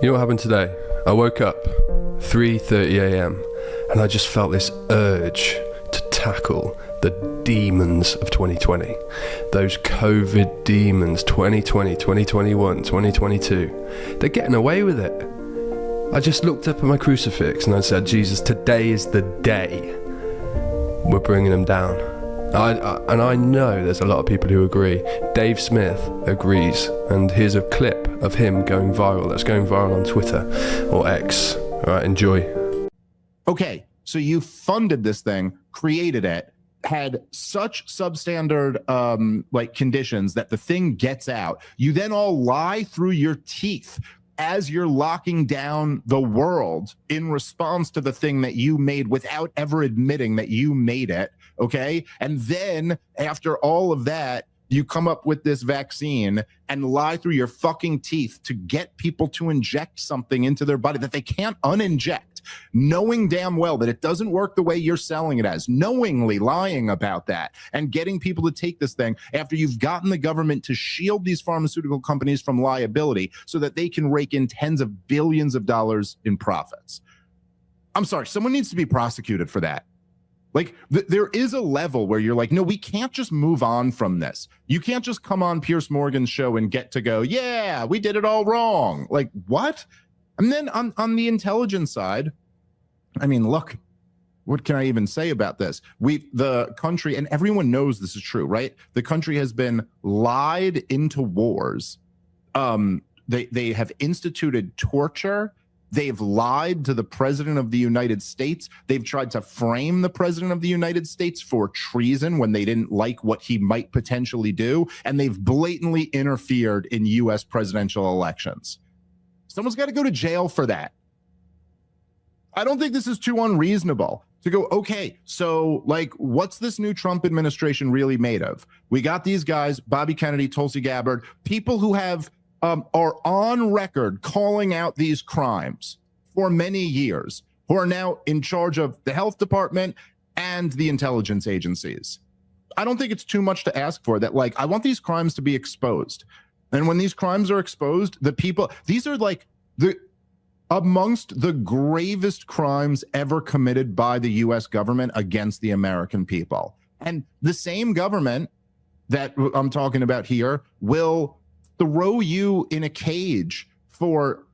You know what happened today? I woke up 3:30 a.m. and I just felt this urge to tackle the demons of 2020. Those COVID demons, 2020, 2021, 2022. They're getting away with it. I just looked up at my crucifix and I said, Jesus, today is the day we're bringing them down. And I know there's a lot of people who agree. Dave Smith agrees, and here's a clip of him going viral. That's going viral on Twitter or X. All right, enjoy. Okay, so you funded this thing, created it, had such substandard conditions that the thing gets out. You then all lie through your teeth as you're locking down the world in response to the thing that you made without ever admitting that you made it, okay? And then after all of that, you come up with this vaccine and lie through your fucking teeth to get people to inject something into their body that they can't uninject, knowing damn well that it doesn't work the way you're selling it as, knowingly lying about that and getting people to take this thing after you've gotten the government to shield these pharmaceutical companies from liability so that they can rake in tens of billions of dollars in profits. I'm sorry, someone needs to be prosecuted for that. Like, there is a level where you're like, no, we can't just move on from this. You can't just come on Piers Morgan's show and get to go, yeah, we did it all wrong. Like, what? And then on the intelligence side, I mean, look, what can I even say about this? The country, and everyone knows this is true, right? The country has been lied into wars. They have instituted torture. They've lied to the president of the United States. They've tried to frame the president of the United States for treason when they didn't like what he might potentially do. And they've blatantly interfered in U.S. presidential elections. Someone's got to go to jail for that. I don't think this is too unreasonable to go, okay, so like, what's this new Trump administration really made of? We got these guys, Bobby Kennedy, Tulsi Gabbard, people who have are on record calling out these crimes for many years, who are now in charge of the health department and the intelligence agencies. I don't think it's too much to ask for that. Like, I want these crimes to be exposed. And when these crimes are exposed, the people, these are like amongst the gravest crimes ever committed by the U.S. government against the American people. And the same government that I'm talking about here will throw you in a cage for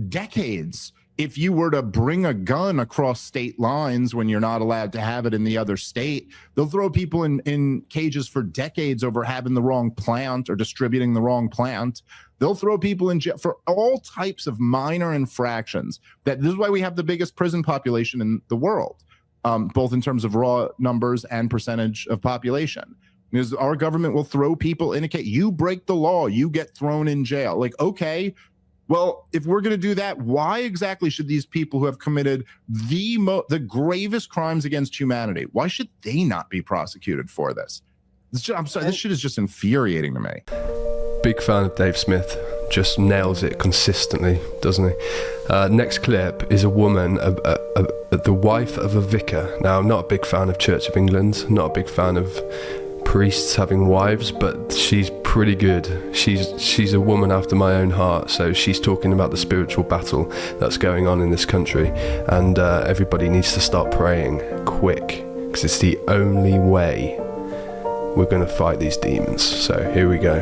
decades if you were to bring a gun across state lines when you're not allowed to have it in the other state. They'll throw people in cages for decades over having the wrong plant or distributing the wrong plant. They'll throw people in jail for all types of minor infractions. This is why we have the biggest prison population in the world, both in terms of raw numbers and percentage of population. Because our government will throw people in a cage. You break the law, you get thrown in jail. Like, okay, well, if we're going to do that, why exactly should these people who have committed the gravest crimes against humanity, why should they not be prosecuted for this? I'm sorry, this shit is just infuriating to me. Big fan of Dave Smith. Just nails it consistently, doesn't he? Next clip is a woman, the wife of a vicar. Now, I'm not a big fan of Church of England, not a big fan of priests having wives, but she's pretty good. She's a woman after my own heart. So she's talking about the spiritual battle that's going on in this country, and everybody needs to start praying quick, because it's the only way we're going to fight these demons. So here we go.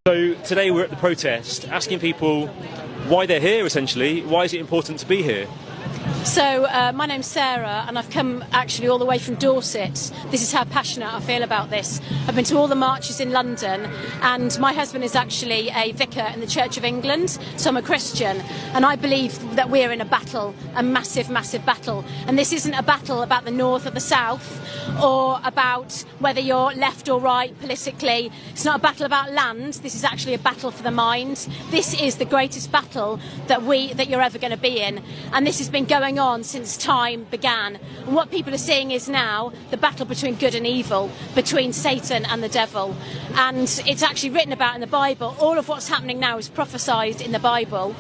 So today we're at the protest, asking people why they're here, essentially. Why is it important to be here? So my name's Sarah, and I've come actually all the way from Dorset. This is how passionate I feel about this. I've been to all the marches in London, and my husband is actually a vicar in the Church of England, so I'm a Christian, and I believe that we're in a battle, a massive, massive battle. And this isn't a battle about the north or the south, or about whether you're left or right politically. It's not a battle about land. This is actually a battle for the mind. This is the greatest battle that you're ever going to be in, and this has been going on since time began. And what people are seeing is now the battle between good and evil, between Satan and the devil. And it's actually written about in the Bible. All of what's happening now is prophesied in the Bible.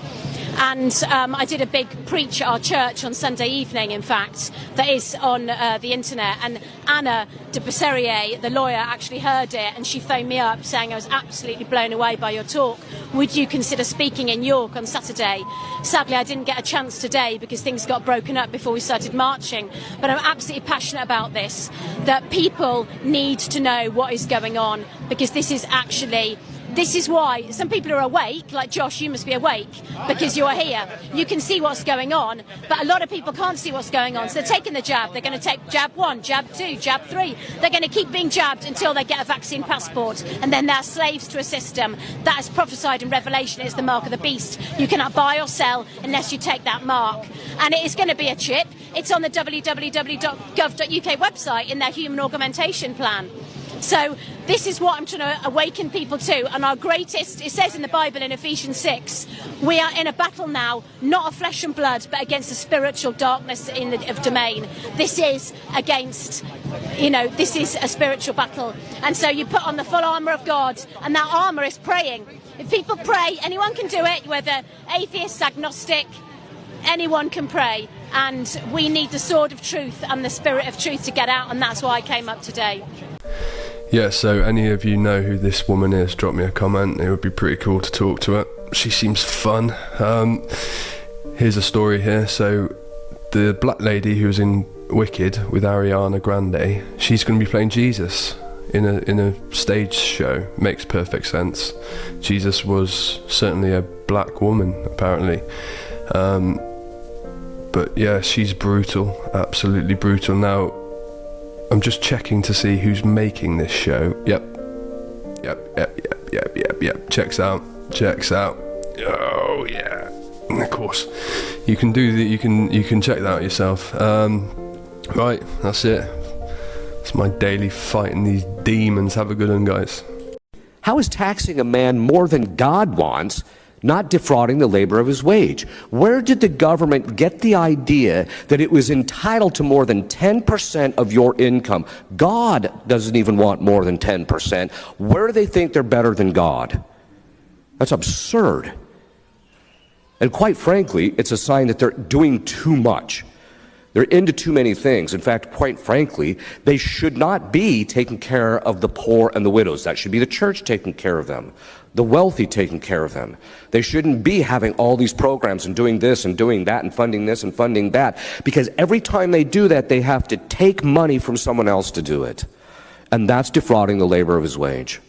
And I did a big preach at our church on Sunday evening, in fact, that is on the internet. And Anna de Besserier, the lawyer, actually heard it, and she phoned me up saying, I was absolutely blown away by your talk. Would you consider speaking in York on Saturday? Sadly, I didn't get a chance today because things got broken up before we started marching. But I'm absolutely passionate about this, that people need to know what is going on, because this is why some people are awake, like Josh, you must be awake because you're here. You can see what's going on, but a lot of people can't see what's going on. So they're taking the jab. They're going to take jab 1, jab 2, jab 3. They're going to keep being jabbed until they get a vaccine passport, and then they're slaves to a system that is prophesied in Revelation is the mark of the beast. You cannot buy or sell unless you take that mark. And it is going to be a chip. It's on the www.gov.uk website in their human augmentation plan. So this is what I'm trying to awaken people to. And our greatest, it says in the Bible in Ephesians 6, we are in a battle now, not of flesh and blood, but against the spiritual darkness of domain. This is against, this is a spiritual battle. And so you put on the full armour of God, and that armour is praying. If people pray, anyone can do it, whether atheist, agnostic, anyone can pray. And we need the sword of truth and the spirit of truth to get out, and that's why I came up today. Yeah, so any of you know who this woman is, drop me a comment. It would be pretty cool to talk to her. She seems fun. Here's a story here. So the black lady who was in Wicked with Ariana Grande, she's going to be playing Jesus in a stage show. Makes perfect sense. Jesus was certainly a black woman, apparently. But yeah, she's brutal, absolutely brutal. Now, I'm just checking to see who's making this show. Yep. Checks out. Oh yeah. Of course, you can do that. You can check that out yourself. Right, that's it. It's my daily fighting these demons. Have a good one, guys. How is taxing a man more than God wants not defrauding the labor of his wage? Where did the government get the idea that it was entitled to more than 10% of your income? God doesn't even want more than 10%. Where do they think they're better than God? That's absurd. And quite frankly, it's a sign that they're doing too much. They're into too many things. In fact, quite frankly, they should not be taking care of the poor and the widows. That should be the church taking care of them, the wealthy taking care of them. They shouldn't be having all these programs and doing this and doing that and funding this and funding that, because every time they do that, they have to take money from someone else to do it. And that's defrauding the labor of his wage.